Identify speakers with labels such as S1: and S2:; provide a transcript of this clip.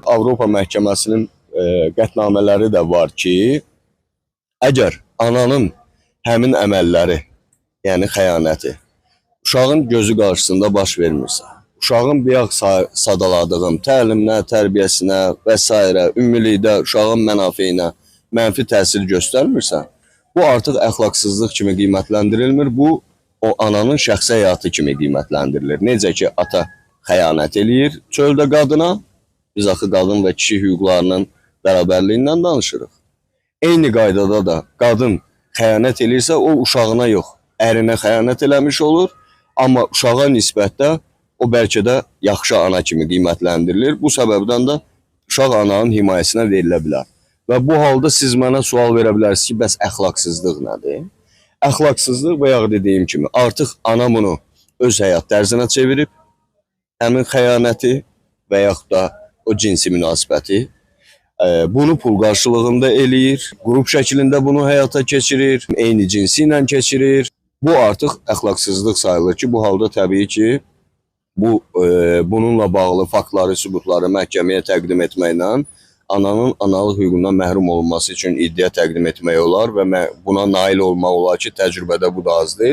S1: Avropa Məhkəməsinin qətnamələri də var ki, əgər ananın həmin əməlləri, yəni xəyanəti, uşağın gözü qarşısında baş vermirsə, uşağın bayaq sadaladığım təliminə, tərbiyəsinə və s. ümumilikdə uşağın mənafeyinə mənfi təsir göstərmirsə, bu artıq əxlaqsızlıq kimi qiymətləndirilmir, bu o ananın şəxsi həyatı kimi qiymətləndirilir. Necə ki, ata xəyanət eləyir çöldə qadına, biz axı qadın və kişi hüquqlarının bərabərliyindən danışırıq. Eyni qaydada da qadın xəyanət eləyirsə, o uşağına yox, ərinə xəyanət eləmiş olur, amma uşağa nisbətdə o bəlkə də yaxşı ana kimi qiymətləndirilir. Bu səbəbdən də uşaq ananın himayəsinə verilə bilər. Və bu halda siz mənə sual verə bilərsiniz ki, bəs əxlaqsızlıq nədir? Əxlaqsızlıq bayaq dediyim kimi artıq ana bunu öz həyat tərzinə çevirib, həmin xəyanəti və yaxud da o cinsi münasibəti bunu pul qarşılığında eləyir, qrup şəklində bunu həyata keçirir, eyni cinsi ilə keçirir. Bu artıq əxlaqsızlıq sayılır ki, bu halda təbii ki, bununla bağlı faktları, sübutları məhkəməyə təqdim etməklə ananın analıq hüququndan məhrum olunması üçün iddia təqdim etmək olar və buna nail olmaq olar ki, təcrübədə bu da az deyil.